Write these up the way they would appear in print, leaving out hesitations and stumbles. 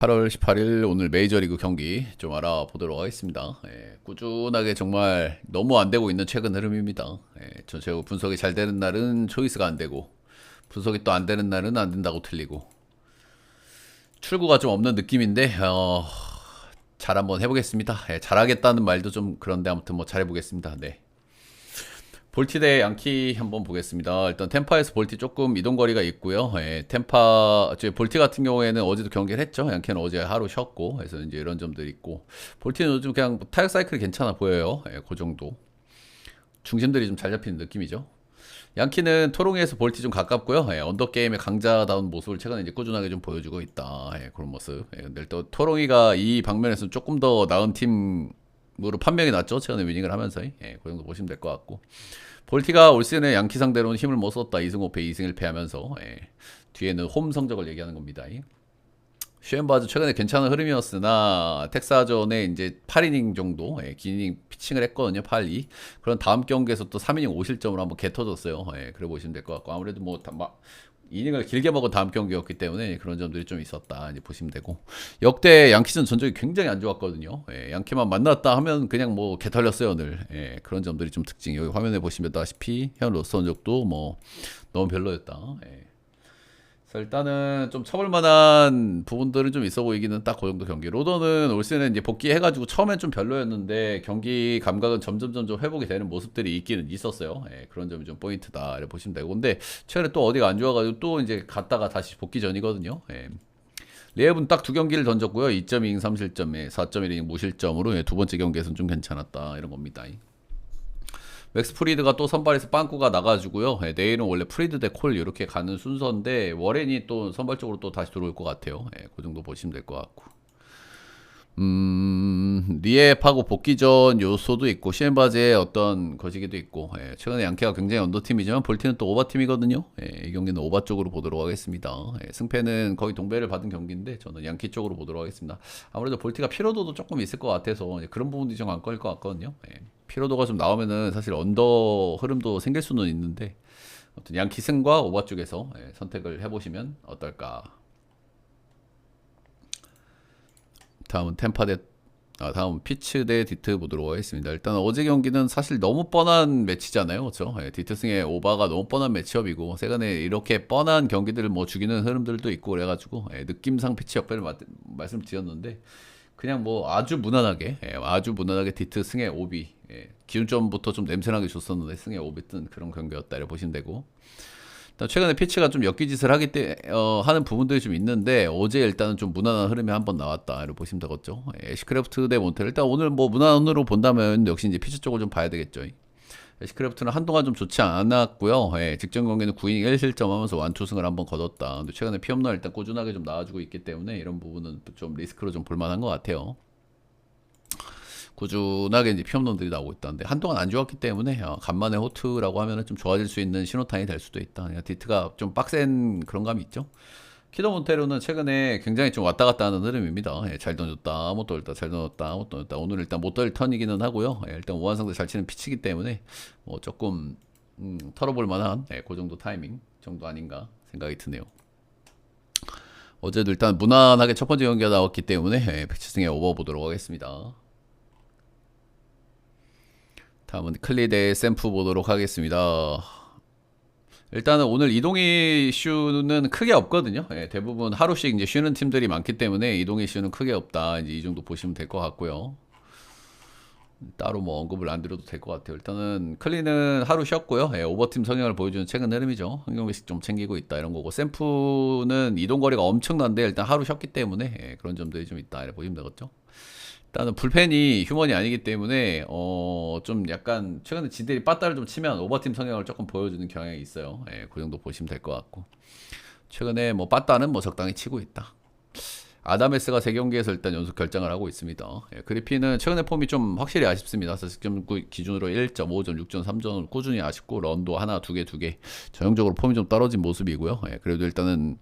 8월 18일 오늘 메이저리그 경기 좀 알아보도록 하겠습니다. 꾸준하게 정말 너무 안 되고 있는 최근 흐름입니다. 전체적으로 분석이 잘 되는 날은 초이스가 안 되고 분석이 또 안 되는 날은 안 된다고 틀리고 출구가 좀 없는 느낌인데 잘 한번 해보겠습니다. 잘하겠다는 말도 좀 그런데 아무튼 뭐 잘해보겠습니다. 네. 볼티 대 양키 한번 보겠습니다. 일단 템파에서 볼티 조금 이동거리가 있고요. 볼티 같은 경우에는 어제도 경기를 했죠. 양키는 어제 하루 쉬었고, 그래서 이제 이런 점들이 있고, 볼티는 요즘 그냥 타격 사이클이 괜찮아 보여요. 그 정도. 중심들이 좀 잘 잡히는 느낌이죠. 양키는 토롱이에서 볼티 좀 가깝고요. 언더 게임의 강자다운 모습을 최근에 이제 꾸준하게 좀 보여주고 있다. 그런 모습. 근데 또 토롱이가 이 방면에서는 조금 더 나은 팀으로 판명이 났죠. 최근에 위닝을 하면서. 그 정도 보시면 될 것 같고. 볼티가 올 시즌에 양키 상대로는 힘을 못 썼다. 2승 5패 2승 1패 하면서 뒤에는 홈 성적을 얘기하는 겁니다. 슈엠바즈 최근에 괜찮은 흐름이었으나 텍사전에 이제 8이닝 정도 긴 이닝 피칭을 했거든요. 8-2. 그런 다음 경기에서 또 3이닝 5실점으로 한번 개터졌어요. 그래 보시면 될 것 같고 아무래도 뭐 이닝을 길게 먹은 다음 경기였기 때문에 그런 점들이 좀 있었다 이제 보시면 되고 역대 양키전 전적이 굉장히 안 좋았거든요. 양키만 만났다 하면 그냥 뭐 개털렸어요 오늘. 그런 점들이 좀 특징. 여기 화면에 보시면 다시피 현 로스 전적도 뭐 너무 별로였다. 그래서 일단은 좀 쳐볼만한 부분들은 좀 있어 보이기는 딱 그 정도 경기. 로더는 올 시즌에 이제 복귀해가지고 처음엔 좀 별로였는데 경기 감각은 점점 회복이 되는 모습들이 있기는 있었어요. 그런 점이 좀 포인트다 이렇게 보시면 되고. 근데 최근에 또 어디가 안 좋아가지고 또 이제 갔다가 다시 복귀 전이거든요. 리앱은 딱 두 경기를 던졌고요. 2.2인 3실점에 4.1이닝 무실점으로 두 번째 경기에서는 좀 괜찮았다 이런 겁니다. 맥스 프리드가 또 선발에서 빵꾸가 나가지고요. 내일은 원래 프리드 대 콜 이렇게 가는 순서인데 워렌이 또 선발적으로 또 다시 들어올 것 같아요. 그 정도 보시면 될 것 같고. 리앱하고 복귀 전 요소도 있고 시엠바제의 어떤 거시기도 있고 최근에 양키가 굉장히 언더팀이지만 볼티는 또 오바팀이거든요. 이 경기는 오바 쪽으로 보도록 하겠습니다. 승패는 거의 동배를 받은 경기인데 저는 양키 쪽으로 보도록 하겠습니다. 아무래도 볼티가 피로도도 조금 있을 것 같아서 그런 부분들이 좀 안 꺼일 것 같거든요. 피로도가 좀 나오면은 사실 언더 흐름도 생길 수는 있는데 아무튼 양키 승과 오바 쪽에서 선택을 해보시면 어떨까. 다음은 다음 피츠 대 디트 보도록 하겠습니다. 일단 어제 경기는 사실 너무 뻔한 매치잖아요. 그렇죠? 디트 승의 오바가 너무 뻔한 매치업이고 최근에 이렇게 뻔한 경기들을 뭐 죽이는 흐름들도 있고 그래가지고 느낌상 피치 역배를 말씀드렸는데 그냥 뭐 아주 무난하게 디트 승의 오비 기운점부터 좀 냄새나게 줬었는데 승의 오비 뜬 그런 경기였다 이렇게 보시면 되고 최근에 피치가 좀 엮기짓을 하는 부분들이 좀 있는데 어제 일단은 좀 무난한 흐름이 한번 나왔다 이렇게 보시면 되겠죠. 애쉬크래프트 대 몬텔 일단 오늘 뭐 무난으로 본다면 역시 이제 피치 쪽을 좀 봐야 되겠죠. 애쉬크래프트는 한동안 좀 좋지 않았고요. 직전 경기는 9이닝 1실점 하면서 완투승을 한번 거뒀다. 근데 최근에 피홈런 일단 꾸준하게 좀 나와주고 있기 때문에 이런 부분은 좀 리스크로 좀 볼만한 것 같아요. 꾸준하게 이제 피홈런들이 나오고 있다는데 한동안 안 좋았기 때문에 간만에 호투라고 하면은 좀 좋아질 수 있는 신호탄이 될 수도 있다. 그러니까 디트가 좀 빡센 그런 감이 있죠. 키도 몬테로는 최근에 굉장히 좀 왔다 갔다 하는 흐름입니다. 잘 던졌다, 못 던졌다, 잘 던졌다, 못 던졌다. 오늘 일단 못 던질 턴이기는 하고요. 일단 오한상대 잘 치는 피치기 때문에 뭐 조금 털어볼 만한 그 정도 타이밍 정도 아닌가 생각이 드네요. 어제도 일단 무난하게 첫 번째 경기가 나왔기 때문에 백치승에 오버 보도록 하겠습니다. 다음은 클리 대 샘프 보도록 하겠습니다. 일단은 오늘 이동희 이슈는 크게 없거든요. 대부분 하루씩 이제 쉬는 팀들이 많기 때문에 이동희 이슈는 크게 없다. 이제 이 정도 보시면 될 것 같고요. 따로 뭐 언급을 안 드려도 될 것 같아요. 일단은 클리는 하루 쉬었고요. 오버팀 성향을 보여주는 최근 흐름이죠. 한 경기씩 좀 챙기고 있다 이런 거고 샘프는 이동거리가 엄청난데 일단 하루 쉬었기 때문에 그런 점들이 좀 있다 이렇게 보시면 되겠죠. 일단은 불펜이 휴먼이 아니기 때문에 좀 약간 최근에 지들이 빠따를 좀 치면 오버팀 성향을 조금 보여주는 경향이 있어요. 그 정도 보시면 될 것 같고 최근에 뭐 빠따는 뭐 적당히 치고 있다. 아다메스가 3경기에서 일단 연속 결장을 하고 있습니다. 그리핀은 최근에 폼이 좀 확실히 아쉽습니다. 4득점 기준으로 1.5점, 6점, 3점 꾸준히 아쉽고 런도 하나, 두 개 전형적으로 폼이 좀 떨어진 모습이고요. 그래도 일단은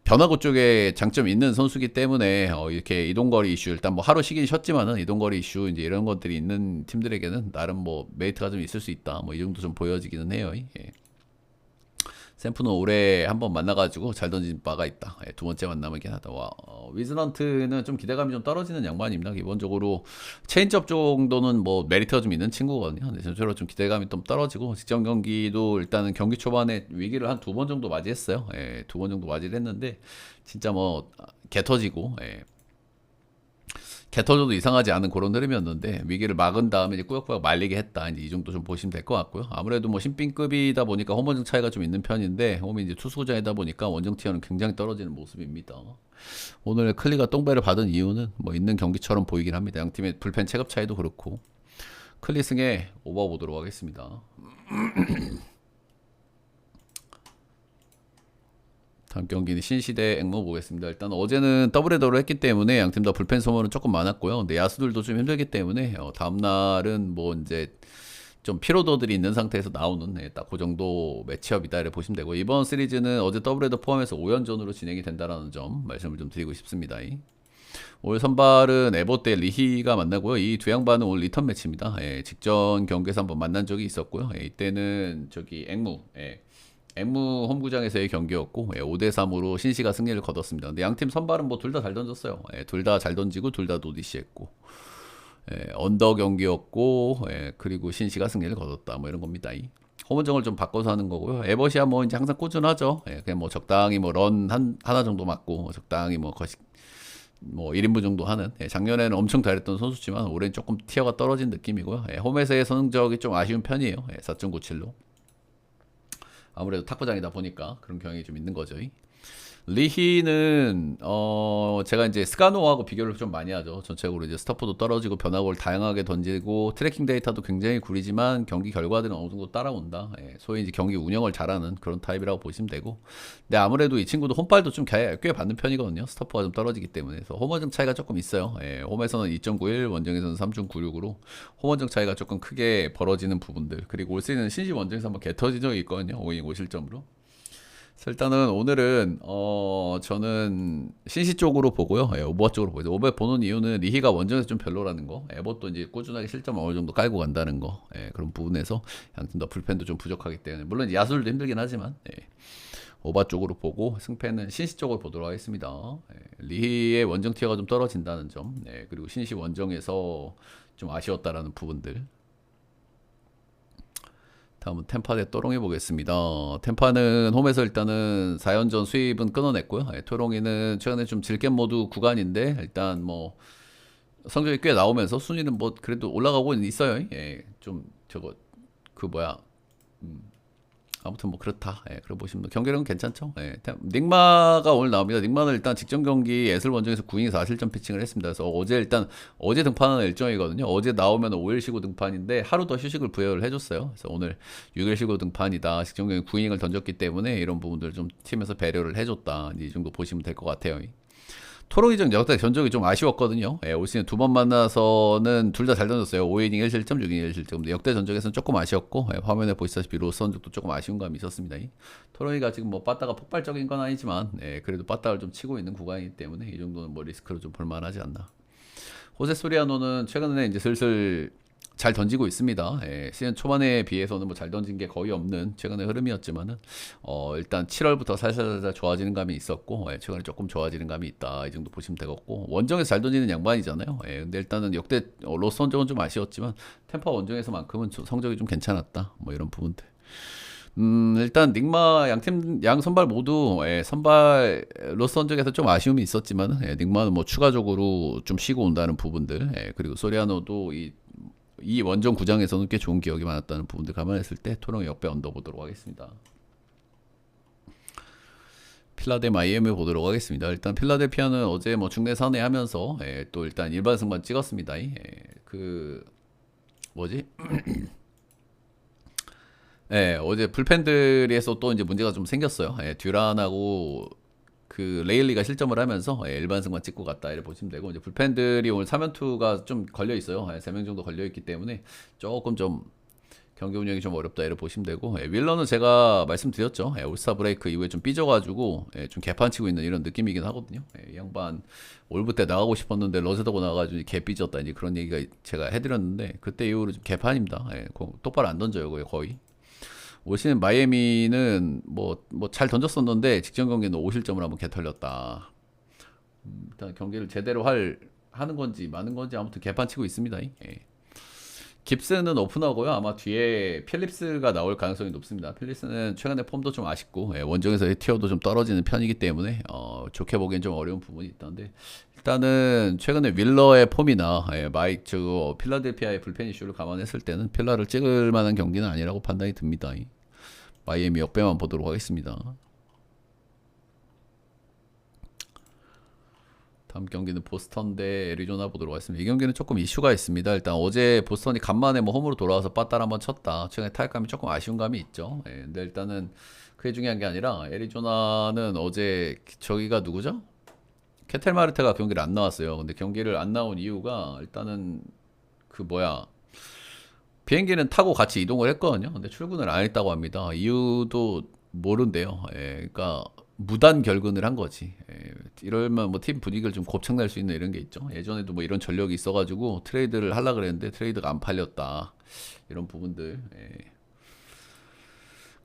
변화구 쪽에 장점이 있는 선수기 때문에 이렇게 이동거리 이슈 일단 뭐 하루 쉬긴 쉬었지만은 이동거리 이슈 이제 이런 것들이 있는 팀들에게는 나름 뭐 메리트가 좀 있을 수 있다. 뭐 이 정도 좀 보여지기는 해요. 샘프는 올해 한번 만나가지고 잘 던진 바가 있다. 예, 두 번째 만남이긴 하다. 와, 위즈넌트는 좀 기대감이 좀 떨어지는 양반입니다. 기본적으로 체인지업 정도는 뭐 메리트가 좀 있는 친구거든요. 근데 전체적으로 좀 기대감이 좀 떨어지고 직전 경기도 일단은 경기 초반에 위기를 한 두 번 정도 맞이했어요. 예, 두 번 정도 맞이를 했는데 진짜 뭐 개 터지고 예, 개 터져도 이상하지 않은 그런 흐름이었는데 위기를 막은 다음에 이제 꾸역꾸역 말리게 했다. 이제 이 정도 좀 보시면 될 것 같고요. 아무래도 뭐 신빈급이다 보니까 홈원정 차이가 좀 있는 편인데 홈이 이제 투수구장이다 보니까 원정 티어는 굉장히 떨어지는 모습입니다. 오늘 클리가 똥배를 받은 이유는 뭐 있는 경기처럼 보이긴 합니다. 양 팀의 불펜 체급 차이도 그렇고 클리 승에 오버 보도록 하겠습니다. 다음 경기는 신시대 앵무 보겠습니다. 일단 어제는 더블 헤더로 했기 때문에 양팀 다 불펜 소모는 조금 많았고요. 근데 야수들도 좀 힘들기 때문에 다음 날은 뭐 이제 좀 피로도들이 있는 상태에서 나오는 딱 그 정도 매치업이다 이렇게 보시면 되고 이번 시리즈는 어제 더블 헤더 포함해서 5연전으로 진행이 된다라는 점 말씀을 좀 드리고 싶습니다. 올 선발은 에보 때 리히가 만나고요. 이 두 양반은 올 리턴 매치입니다. 예, 직전 경기에서 한번 만난 적이 있었고요. 예, 이때는 저기 앵무 홈구장에서의 경기였고 5대3으로 신시가 승리를 거뒀습니다. 근데 양팀 선발은 뭐 둘 다 잘 던졌어요. 둘 다 잘 던지고 둘 다 노디시했고 언더 경기였고 그리고 신시가 승리를 거뒀다 뭐 이런 겁니다. 홈원정을 좀 바꿔서 하는 거고요. 에버시아 뭐 이제 항상 꾸준하죠. 그냥 뭐 적당히 뭐 런 하나 정도 맞고 적당히 뭐 거식 뭐 1인분 정도 하는 작년에는 엄청 잘했던 선수지만 올해는 조금 티어가 떨어진 느낌이고요. 홈에서의 성적이 좀 아쉬운 편이에요. 4.97로 아무래도 탁구장이다 보니까 그런 경향이 좀 있는 거죠. 리히는 제가 이제 스가노하고 비교를 좀 많이 하죠. 전체적으로 이제 스토프도 떨어지고 변화구를 다양하게 던지고 트래킹 데이터도 굉장히 구리지만 경기 결과들은 어느 정도 따라온다. 소위 이제 경기 운영을 잘하는 그런 타입이라고 보시면 되고. 근데 아무래도 이 친구도 홈발도 좀 꽤 받는 편이거든요. 스토프가 좀 떨어지기 때문에. 그래서 홈원정 차이가 조금 있어요. 홈에서는 2.91, 원정에서는 3.96으로 홈원정 차이가 조금 크게 벌어지는 부분들. 그리고 올 시즌은 신시 원정에서 한번 개 터진 적이 있거든요. 5이닝 5실점으로. 일단은 오늘은 저는 신시 쪽으로 보고요. 오버 쪽으로 보죠. 오버 보는 이유는 리히가 원정에서 좀 별로라는 거. 에버도 이제 꾸준하게 실점 어느 정도 깔고 간다는 거. 그런 부분에서 양팀 다 불펜도 좀 부족하기 때문에 물론 이제 야수들도 힘들긴 하지만 오버 쪽으로 보고 승패는 신시 쪽으로 보도록 하겠습니다. 리히의 원정 티어가 좀 떨어진다는 점. 그리고 신시 원정에서 좀 아쉬웠다라는 부분들. 다음은 템파 대 또롱이 보겠습니다. 템파는 홈에서 일단은 4연전 수입은 끊어냈고요. 토롱이는 최근에 좀 질겜 모드 구간인데 일단 뭐 성적이 꽤 나오면서 순위는 뭐 그래도 올라가고 있어요. 좀 저거 그 뭐야 아무튼 뭐 그렇다. 그래 보시면 경기력은 괜찮죠. 닉마가 오늘 나옵니다. 닉마는 일단 직전 경기 에슬 원정에서 9이닝 4실점 피칭을 했습니다. 그래서 어제 등판하는 일정이거든요. 어제 나오면 5일 쉬고 등판인데 하루 더 휴식을 부여를 해줬어요. 그래서 오늘 6일 쉬고 등판이다. 직전 경기 9이닝을 던졌기 때문에 이런 부분들 좀 팀에서 배려를 해줬다. 이 정도 보시면 될 것 같아요. 토롱이전 역대 전적이 좀 아쉬웠거든요. 올 시즌 두 번 만나서는 둘 다 잘 던졌어요. 5이닝 1실점, 6이닝 1실점. 근데 역대 전적에서는 조금 아쉬웠고 화면에 보시다시피 로스 선적도 조금 아쉬운 감이 있었습니다. 토롱이가 지금 뭐 빠따가 폭발적인 건 아니지만 그래도 빠따를 좀 치고 있는 구간이기 때문에 이 정도는 뭐 리스크로 좀 볼만하지 않나. 호세 소리아노는 최근에 이제 슬슬 잘 던지고 있습니다. 시즌 초반에 비해서는 뭐 잘 던진 게 거의 없는 최근의 흐름이었지만은 일단 7월부터 살살 좋아지는 감이 있었고 최근에 조금 좋아지는 감이 있다 이 정도 보시면 되겠고 원정에서 잘 던지는 양반이잖아요. 근데 일단은 역대 로스 선정은 좀 아쉬웠지만 템파 원정에서만큼은 성적이 좀 괜찮았다 뭐 이런 부분들. 일단 닉마 양팀 양 선발 모두 선발 로스 선정에서 좀 아쉬움이 있었지만 닉마는 뭐 추가적으로 좀 쉬고 온다는 부분들 그리고 소리아노도 이 원정 구장에서는 꽤 좋은 기억이 많았다는 부분들 감안했을 때 토롱 역배 언더 보도록 하겠습니다. 필라 대 마이애미 보도록 하겠습니다. 일단 필라델피아는 어제 뭐 중내 선회하면서 또 일단 일반 승만 찍었습니다. 그 뭐지? 어제 불펜들에서 또 이제 문제가 좀 생겼어요. 듀란하고 그 레일리가 실점을 하면서 일반승만 찍고 갔다 이렇게 보시면 되고 이제 불펜들이 오늘 3연투가 좀 걸려 있어요. 3명 정도 걸려 있기 때문에 조금 좀 경기 운영이 좀 어렵다 이렇게 보시면 되고 윌러는 제가 말씀드렸죠. 올스타 브레이크 이후에 좀 삐져가지고 좀 개판치고 있는 이런 느낌이긴 하거든요. 이 양반 올부 때 나가고 싶었는데 러세더고 나가가지고 개 삐졌다 이제 그런 얘기가 제가 해드렸는데 그때 이후로 좀 개판입니다. 똑바로 안 던져요 거의. 올 시즌 마이애미는 뭐 잘 던졌었는데 직전 경기는 5실점을 한번 개털렸다. 일단 경기를 제대로 하는 건지 마는 건지 아무튼 개판치고 있습니다. 예. 깁스는 오픈하고요. 아마 뒤에 필립스가 나올 가능성이 높습니다. 필립스는 최근에 폼도 좀 아쉽고 원정에서의 티어도 좀 떨어지는 편이기 때문에 좋게 보기엔 좀 어려운 부분이 있던데 일단은 최근에 윌러의 폼이나 필라델피아의 불펜 이슈를 감안했을 때는 필라를 찍을 만한 경기는 아니라고 판단이 듭니다. 마이애미 역배만 보도록 하겠습니다. 다음 경기는 보스턴 대 애리조나 보도록 하겠습니다. 이 경기는 조금 이슈가 있습니다. 일단 어제 보스턴이 간만에 뭐 홈으로 돌아와서 빠따를 한번 쳤다. 최근에 타격감이 조금 아쉬운 감이 있죠. 근데 일단은 그게 중요한 게 아니라 애리조나는 어제 저기가 누구죠? 케텔 마르테가 경기를 안 나왔어요. 근데 경기를 안 나온 이유가 일단은 비행기는 타고 같이 이동을 했거든요. 근데 출근을 안 했다고 합니다. 이유도 모른대요. 그러니까 무단 결근을 한 거지. 이러면 뭐 팀 분위기를 좀 곱창낼 수 있는 이런 게 있죠. 예전에도 뭐 이런 전력이 있어가지고 트레이드를 하려 그랬는데 트레이드가 안 팔렸다. 이런 부분들.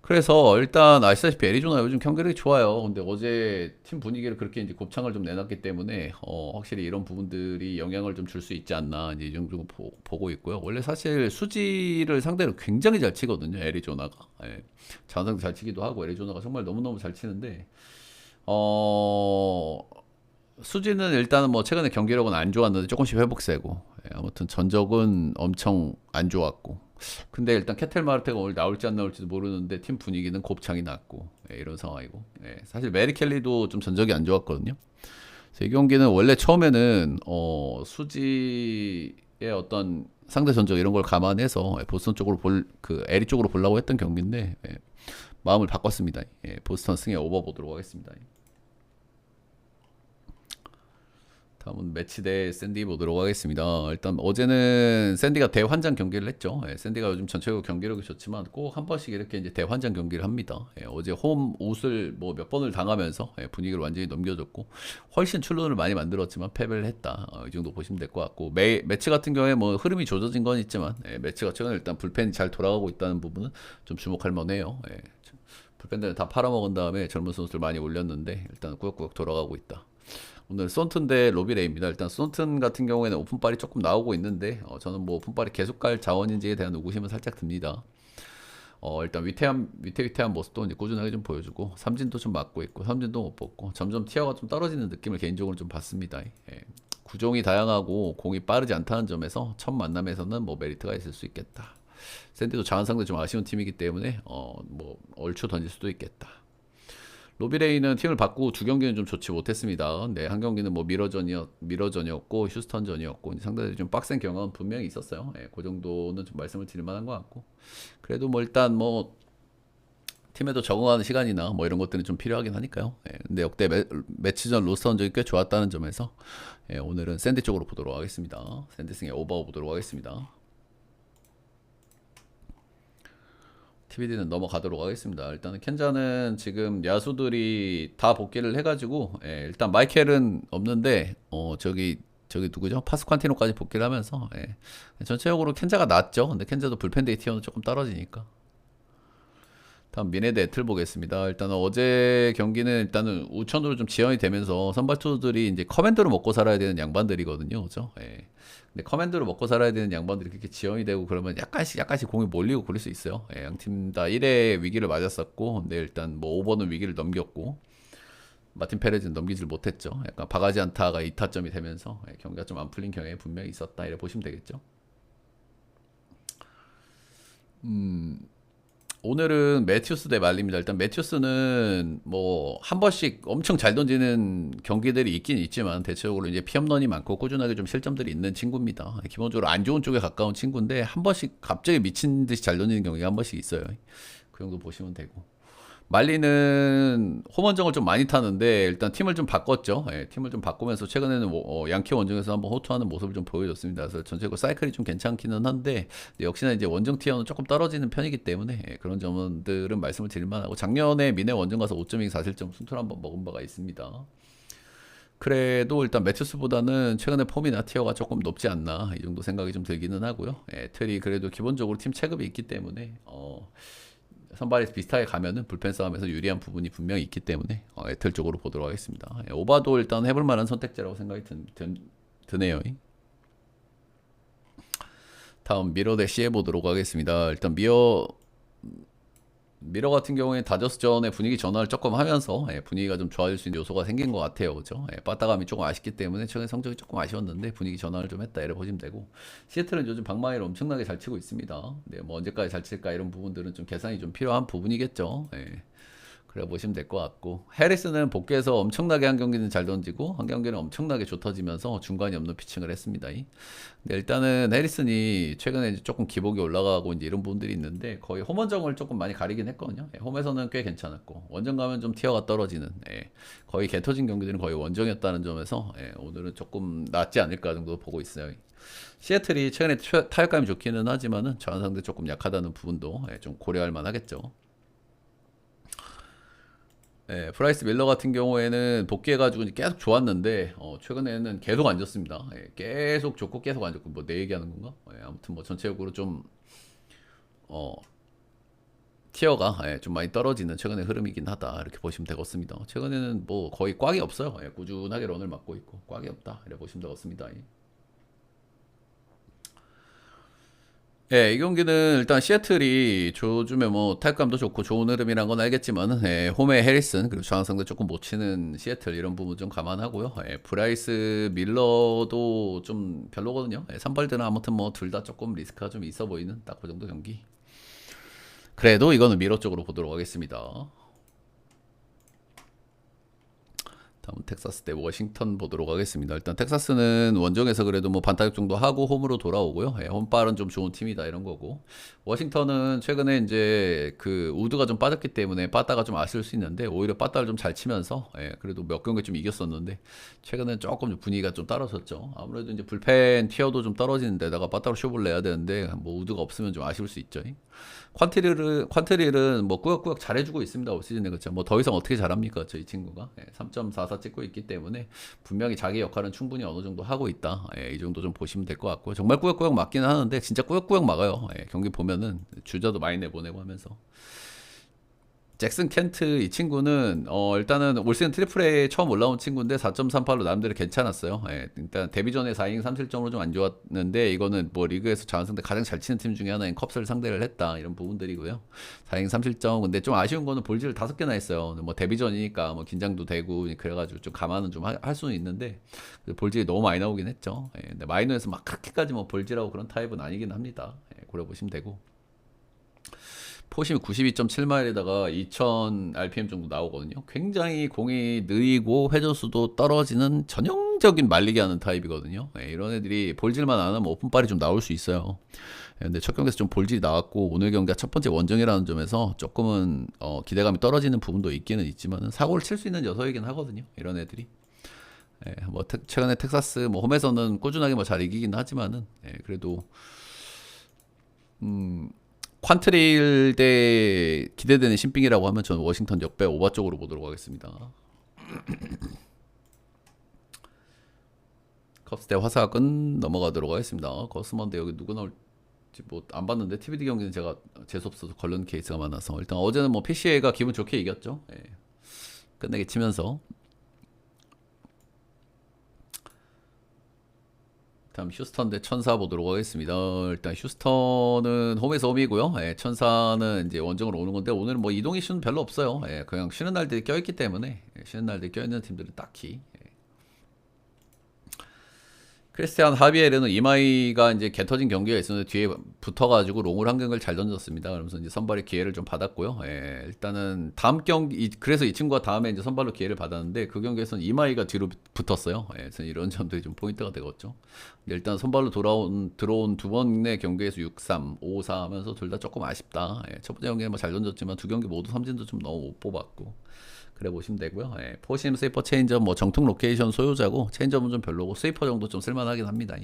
그래서 일단 아시다시피 애리조나 요즘 경기력이 좋아요. 근데 어제 팀 분위기를 그렇게 이제 곱창을 좀 내놨기 때문에 확실히 이런 부분들이 영향을 좀 줄 수 있지 않나 이제 이 정도 보고 있고요. 원래 사실 수지를 상대로 굉장히 잘 치거든요. 애리조나가. 자원상도 잘 치기도 하고 애리조나가 정말 너무너무 잘 치는데 수지는 일단은 뭐 최근에 경기력은 안 좋았는데 조금씩 회복세고 아무튼 전적은 엄청 안 좋았고 근데 일단 케텔 마르테가 오늘 나올지 안 나올지도 모르는데 팀 분위기는 곱창이 났고 이런 상황이고 사실 메리 켈리도 좀 전적이 안 좋았거든요. 그래서 이 경기는 원래 처음에는 수지의 어떤 상대 전적 이런 걸 감안해서 보스턴 쪽으로 에리 쪽으로 보려고 했던 경기인데 마음을 바꿨습니다. 보스턴 승에 오버 보도록 하겠습니다. 다음은 매치 대 샌디 보도록 하겠습니다. 일단 어제는 샌디가 대환장 경기를 했죠. 샌디가 요즘 전체적으로 경기력이 좋지만 꼭 한 번씩 이렇게 이제 대환장 경기를 합니다. 어제 홈 옷을 뭐 몇 번을 당하면서 분위기를 완전히 넘겨줬고 훨씬 출루를 많이 만들었지만 패배를 했다. 이 정도 보시면 될 것 같고 매치 같은 경우에 뭐 흐름이 조져진 건 있지만 매치가 최근에 일단 불펜이 잘 돌아가고 있다는 부분은 좀 주목할 만해요. 불펜들은 다 팔아먹은 다음에 젊은 선수들 많이 올렸는데 일단 꾸역꾸역 돌아가고 있다. 오늘 손튼 대 로비레이입니다. 일단 손튼 같은 경우에는 오픈빨이 조금 나오고 있는데 저는 뭐 오픈빨이 계속 갈 자원인지에 대한 의구심은 살짝 듭니다. 일단 위태위태한 모습도 이제 꾸준하게 좀 보여주고 삼진도 좀 맞고 있고 삼진도 못 뽑고 점점 티어가 좀 떨어지는 느낌을 개인적으로 좀 받습니다. 구종이 다양하고 공이 빠르지 않다는 점에서 첫 만남에서는 뭐 메리트가 있을 수 있겠다. 샌디도 자원상대 좀 아쉬운 팀이기 때문에 뭐 얼추 던질 수도 있겠다. 로비레이는 팀을 바꾸고 두 경기는 좀 좋지 못했습니다. 한 경기는 뭐 미러전이었고 휴스턴전이었고 상대들이 좀 빡센 경험은 분명히 있었어요. 그 정도는 좀 말씀을 드릴 만한 것 같고 그래도 뭐 일단 뭐 팀에도 적응하는 시간이나 뭐 이런 것들은 좀 필요하긴 하니까요. 근데 역대 매치 전 로스터 전적이 꽤 좋았다는 점에서 오늘은 샌디 쪽으로 보도록 하겠습니다. 샌디 승의 오버 보도록 하겠습니다. TBD는 넘어가도록 하겠습니다. 일단은 켄자는 지금 야수들이 다 복귀를 해가지고 일단 마이켈은 없는데 저기 누구죠? 파스칸티노까지 복귀를 하면서 전체적으로 켄자가 낫죠. 근데 켄자도 불펜데이 티어는 조금 떨어지니까. 다음 미네 대 애틀 보겠습니다. 일단은 어제 경기는 일단은 우천으로 좀 지연이 되면서 선발 투수들이 이제 커맨드로 먹고 살아야 되는 양반들이거든요, 그죠? 근데 커맨드로 먹고 살아야 되는 양반들이 그렇게 지연이 되고 그러면 약간씩 공이 몰리고 그럴 수 있어요. 양팀 다 1회 위기를 맞았었고, 근데 일단 뭐 5번은 위기를 넘겼고, 마틴 페레즈는 넘기질 못했죠. 약간 바가지 안타가 2타점이 되면서 경기가 좀 안 풀린 경향이 분명히 있었다. 이래 보시면 되겠죠. 오늘은 매튜스 대 말리입니다. 일단 매튜스는 뭐 한 번씩 엄청 잘 던지는 경기들이 있긴 있지만 대체적으로 이제 피홈런이 많고 꾸준하게 좀 실점들이 있는 친구입니다. 기본적으로 안 좋은 쪽에 가까운 친구인데 한 번씩 갑자기 미친 듯이 잘 던지는 경기가 한 번씩 있어요. 그 정도 보시면 되고. 말리는 홈원정을 좀 많이 타는데 일단 팀을 좀 바꿨죠. 팀을 좀 바꾸면서 최근에는 양키 원정에서 한번 호투하는 모습을 좀 보여줬습니다. 그래서 전체적으로 사이클이 좀 괜찮기는 한데 역시나 이제 원정 티어는 조금 떨어지는 편이기 때문에 그런 점들은 말씀을 드릴 만하고 작년에 미네 원정 가서 5.2 4실점 순투를 한번 먹은 바가 있습니다. 그래도 일단 매튜스보다는 최근에 폼이나 티어가 조금 높지 않나 이 정도 생각이 좀 들기는 하고요. 틀이 그래도 기본적으로 팀 체급이 있기 때문에 선발이 비슷하게 가면은 불펜 싸움에서 유리한 부분이 분명히 있기 때문에 애틀 쪽으로 보도록 하겠습니다. 오바도 일단 해볼 만한 선택지라고 생각이 드네요. 다음 미러 대 시해 보도록 하겠습니다. 일단 미러 같은 경우에 다저스전의 분위기 전환을 조금 하면서 분위기가 좀 좋아질 수 있는 요소가 생긴 것 같아요. 그죠? 빠따감이 조금 아쉽기 때문에 최근 성적이 조금 아쉬웠는데 분위기 전환을 좀 했다 이래 보시면 되고, 시애틀은 요즘 방망이를 엄청나게 잘 치고 있습니다. 네, 뭐 언제까지 잘 칠까 이런 부분들은 좀 계산이 좀 필요한 부분이겠죠. 그래 보시면 될 것 같고, 해리스는 복귀해서 엄청나게 한 경기는 잘 던지고 한 경기는 엄청나게 좋 터지면서 중간이 없는 피칭을 했습니다. 근데 일단은 해리슨이 최근에 이제 조금 기복이 올라가고 이제 이런 부분들이 있는데 거의 홈 원정을 조금 많이 가리긴 했거든요. 홈에서는 꽤 괜찮았고 원정 가면 좀 티어가 떨어지는, 거의 개 터진 경기들은 거의 원정이었다는 점에서 오늘은 조금 낫지 않을까 정도 보고 있어요. 시애틀이 최근에 타격감이 좋기는 하지만은 저한 상대 조금 약하다는 부분도 좀 고려할 만하겠죠. 프라이스 밀러 같은 경우에는 복귀해가지고 계속 좋았는데 최근에는 계속 안 좋습니다. 계속 좋고 계속 안 좋고 뭐 내 얘기하는 건가? 아무튼 뭐 전체적으로 좀 티어가 좀 많이 떨어지는 최근의 흐름이긴 하다 이렇게 보시면 되겠습니다. 최근에는 뭐 거의 꽉이 없어요. 꾸준하게 런을 맞고 있고 꽉이 없다 이렇게 보시면 되겠습니다. 이 경기는 일단 시애틀이 요즘에 뭐 타격감도 좋고 좋은 흐름이란 건 알겠지만, 홈에 해리슨 그리고 저항상대 조금 못 치는 시애틀 이런 부분 좀 감안하고요. 브라이스 밀러도 좀 별로거든요. 선발들은 아무튼 뭐 둘 다 조금 리스크가 좀 있어 보이는 딱 그 정도 경기. 그래도 이거는 미러 쪽으로 보도록 하겠습니다. 다음 텍사스 대 워싱턴 보도록 하겠습니다. 일단 텍사스는 원정에서 그래도 뭐 반타격 정도 하고 홈으로 돌아오고요. 홈발은 좀 좋은 팀이다 이런 거고, 워싱턴은 최근에 이제 그 우드가 좀 빠졌기 때문에 빠따가 좀 아쉬울 수 있는데 오히려 빠따를 좀 잘 치면서 그래도 몇 경기 좀 이겼었는데 최근에 조금 분위기가 좀 떨어졌죠. 아무래도 이제 불펜 티어도 좀 떨어지는 데다가 빠따로 쇼를 내야 되는데 뭐 우드가 없으면 좀 아쉬울 수 있죠. 퀀트릴은 뭐 꾸역꾸역 잘해주고 있습니다. 올 시즌에. 그렇죠. 뭐 더 이상 어떻게 잘합니까? 저 이 친구가 3.44 찍고 있기 때문에 분명히 자기 역할은 충분히 어느 정도 하고 있다. 이 정도 좀 보시면 될 것 같고요. 정말 꾸역꾸역 맞기는 하는데 진짜 꾸역꾸역 막아요. 경기 보면은 주자도 많이 내보내고 하면서. 잭슨 켄트 이 친구는 일단은 올 시즌 트리플 A 처음 올라온 친구인데 4.38로 나름대로 괜찮았어요. 일단 데뷔 전에 4이닝 3실점으로 좀 안 좋았는데 이거는 뭐 리그에서 자원상대 가장 잘 치는 팀 중에 하나인 컵스를 상대를 했다 이런 부분들이고요. 4이닝 3실점. 근데 좀 아쉬운 거는 볼질을 5개나 했어요. 뭐 데뷔 전이니까 뭐 긴장도 되고 그래가지고 좀 감안은 좀 할 수는 있는데 볼질이 너무 많이 나오긴 했죠. 근데 마이너에서 막 그렇게까지 뭐 볼질하고 그런 타입은 아니긴 합니다. 고려 보시면 되고. 포심이 92.7마일에다가 2000 RPM 정도 나오거든요. 굉장히 공이 느리고 회전수도 떨어지는 전형적인 말리기 하는 타입이거든요. 이런 애들이 볼질만 안 하면 오픈발이 좀 나올 수 있어요. 근데 첫 경기에서 좀 볼질이 나왔고 오늘 경기가 첫 번째 원정이라는 점에서 조금은 기대감이 떨어지는 부분도 있기는 있지만 사고를 칠 수 있는 녀석이긴 하거든요. 이런 애들이. 뭐 최근에 텍사스 뭐 홈에서는 꾸준하게 뭐 잘 이기긴 하지만은 그래도 퀀트레일 대 기대되는 신빙이라고 하면 저는 워싱턴 역배 오바 쪽으로 보도록 하겠습니다. 컵스 대 화사학은 넘어가도록 하겠습니다. 거스먼데 여기 누구 나올지 뭐 안 봤는데 TBD 경기는 제가 재수없어서 걸른 케이스가 많아서 일단 어제는 뭐 PCA가 기분 좋게 이겼죠. 끝내기 치면서. 다음 휴스턴 대 천사 보도록 하겠습니다. 일단 휴스턴은 홈에서 홈이고요. 천사는 이제 원정으로 오는 건데 오늘은 뭐 이동 이슈는 별로 없어요. 그냥 쉬는 날들이 껴있기 때문에 쉬는 날들이 껴있는 팀들은 딱히. 크리스티안 하비에르는 이마이가 이제 개 터진 경기가 있었는데 뒤에 붙어가지고 롱을 한 경기를 잘 던졌습니다. 그러면서 이제 선발의 기회를 좀 받았고요. 일단은 다음 경기 그래서 이 친구가 다음에 이제 선발로 기회를 받았는데 그 경기에서는 이마이가 뒤로 붙었어요. 그래서 이런 점들이 좀 포인트가 되겠죠. 일단 선발로 들어온 두 번의 경기에서 6-3, 5-4 하면서 둘 다 조금 아쉽다. 첫 번째 경기는 뭐 잘 던졌지만 두 경기 모두 삼진도 좀 너무 못 뽑았고. 그래 보시면 되고요. 포심, 스위퍼, 체인점 뭐 정통 로케이션 소유자고 체인점은 좀 별로고 스위퍼 정도 좀 쓸만하긴 합니다.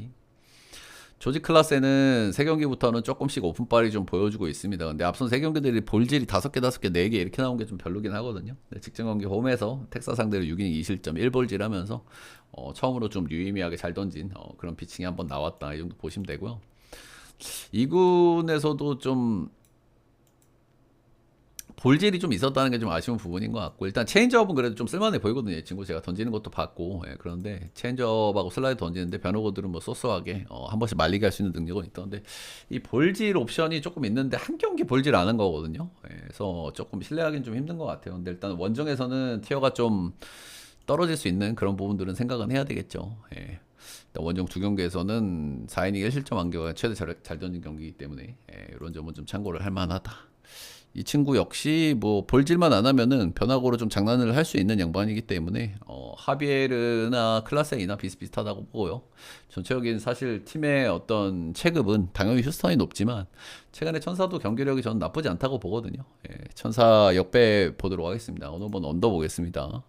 조지 클라스에는 세 경기부터는 조금씩 오픈발이 좀 보여주고 있습니다. 근데 앞선 세 경기들이 볼질이 5개, 5개, 4개 이렇게 나온 게 좀 별로긴 하거든요. 직전 경기 홈에서 텍사스 상대로 6이닝 2실점 1볼질 하면서 처음으로 좀 유의미하게 잘 던진 그런 피칭이 한번 나왔다 이 정도 보시면 되고요. 2군에서도 좀 볼질이 좀 있었다는 게 좀 아쉬운 부분인 것 같고, 일단 체인지업은 그래도 좀 쓸만해 보이거든요. 이 친구 제가 던지는 것도 봤고, 예, 그런데 체인지업하고 슬라이드 던지는데 변호거들은 뭐 소소하게 한 번씩 말리게 할 수 있는 능력은 있던데, 이 볼질 옵션이 조금 있는데 한 경기 볼질 안 한 거거든요. 예, 그래서 조금 신뢰하기는 좀 힘든 것 같아요. 근데 일단 원정에서는 티어가 좀 떨어질 수 있는 그런 부분들은 생각은 해야 되겠죠. 예. 일단 원정 두 경기에서는 4이닝 1실점 한 개가 최대 잘 던진 경기이기 때문에, 예, 이런 점은 좀 참고를 할 만하다. 이 친구 역시 뭐 볼질만 안 하면은 변화구로 좀 장난을 할 수 있는 양반이기 때문에 하비에르나 클라세이나 비슷비슷하다고 보고요. 전체적인 사실 팀의 어떤 체급은 당연히 휴스턴이 높지만 최근에 천사도 경기력이 저는 나쁘지 않다고 보거든요. 예, 천사 역배 보도록 하겠습니다. 어느 번 언더 보겠습니다.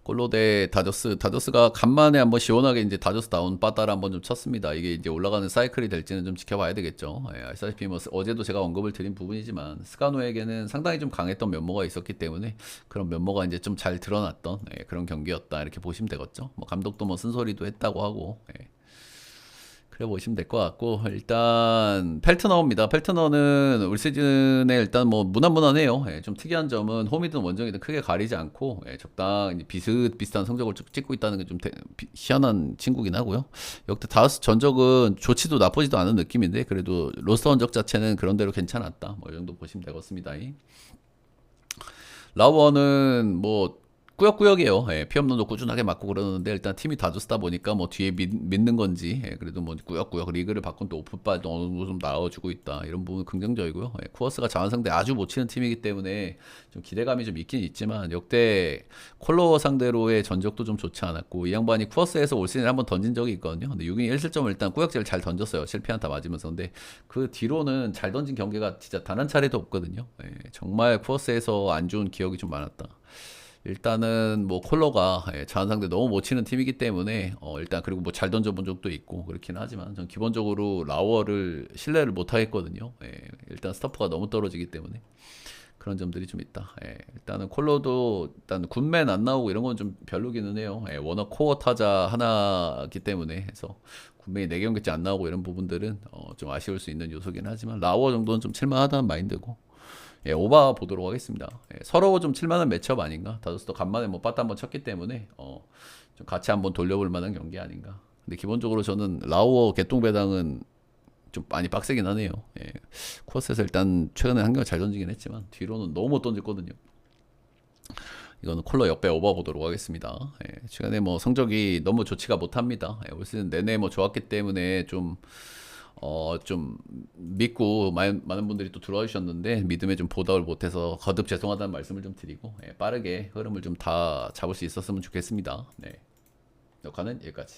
콜로 대 다저스. 다저스가 간만에 한번 시원하게 이제 다저스 다운 빠따를 한번 좀 쳤습니다. 이게 이제 올라가는 사이클이 될지는 좀 지켜봐야 되겠죠. 예, 아시다시피 뭐 어제도 제가 언급을 드린 부분이지만 스카노에게는 상당히 좀 강했던 면모가 있었기 때문에 그런 면모가 이제 좀 잘 드러났던, 예, 그런 경기였다 이렇게 보시면 되겠죠. 뭐 감독도 뭐 쓴소리도 했다고 하고, 예. 그래 보시면 될 것 같고, 일단 펠트너입니다. 펠트너는 올 시즌에 일단 뭐 무난무난해요. 예, 좀 특이한 점은 홈이든 원정이든 크게 가리지 않고, 예, 적당히 비슷비슷한 성적을 쭉 찍고 있다는 게 좀 희한한 친구긴 하고요. 역대 다스 전적은 좋지도 나쁘지도 않은 느낌인데 그래도 로스터 전적 자체는 그런대로 괜찮았다. 뭐 이 정도 보시면 되겠습니다. 라우어는 뭐 꾸역꾸역이에요. 예, 피업론도 꾸준하게 맞고 그러는데 일단 팀이 다저스다 보니까 뭐 뒤에 믿는 건지, 예, 그래도 뭐 꾸역꾸역 리그를 바꾼 또 오픈빨도 어느 정도 좀 나와주고 있다. 이런 부분 긍정적이고요. 예, 쿠어스가 자원 상대 아주 못 치는 팀이기 때문에 좀 기대감이 좀 있긴 있지만 역대 콜로 상대로의 전적도 좀 좋지 않았고, 이 양반이 쿠어스에서 올 시즌에 한번 던진 적이 있거든요. 근데 6인 1실점을 일단 꾸역제를 잘 던졌어요. 실패 한타 맞으면서. 근데 그 뒤로는 잘 던진 경기가 진짜 단 한 차례도 없거든요. 예, 정말 쿠어스에서 안 좋은 기억이 좀 많았다. 일단은 뭐 콜러가, 예, 자원 상대 너무 못 치는 팀이기 때문에 일단 그리고 뭐 잘 던져본 적도 있고 그렇긴 하지만 전 기본적으로 라워를 신뢰를 못 하겠거든요. 예, 일단 스타프가 너무 떨어지기 때문에 그런 점들이 좀 있다. 예, 일단은 콜러도 일단 굿맨 안 나오고 이런 건 좀 별로기는 해요. 예, 워낙 코어 타자 하나기 때문에 해서 굿맨이 4경기째 안 나오고 이런 부분들은 좀 아쉬울 수 있는 요소긴 하지만 라워 정도는 좀 칠만하다는 마인드고, 예, 오바 보도록 하겠습니다. 예, 서로 좀 칠만한 매치업 아닌가? 다저스도 간만에 뭐 빠따 한번 쳤기 때문에 좀 같이 한번 돌려볼 만한 경기 아닌가? 근데 기본적으로 저는 라우어 개똥배당은 좀 많이 빡세긴 하네요. 예, 코스에서 일단 최근에 한 경기 잘 던지긴 했지만 뒤로는 너무 못 던졌거든요. 이거는 콜러 역배 오버 보도록 하겠습니다. 예, 최근에 뭐 성적이 너무 좋지가 못합니다. 예, 올 시즌 내내 뭐 좋았기 때문에 좀 믿고 많은 분들이 또 들어와 주셨는데 믿음에 좀 보답을 못해서 거듭 죄송하다는 말씀을 좀 드리고, 예, 빠르게 흐름을 좀 다 잡을 수 있었으면 좋겠습니다. 네, 녹화는 여기까지.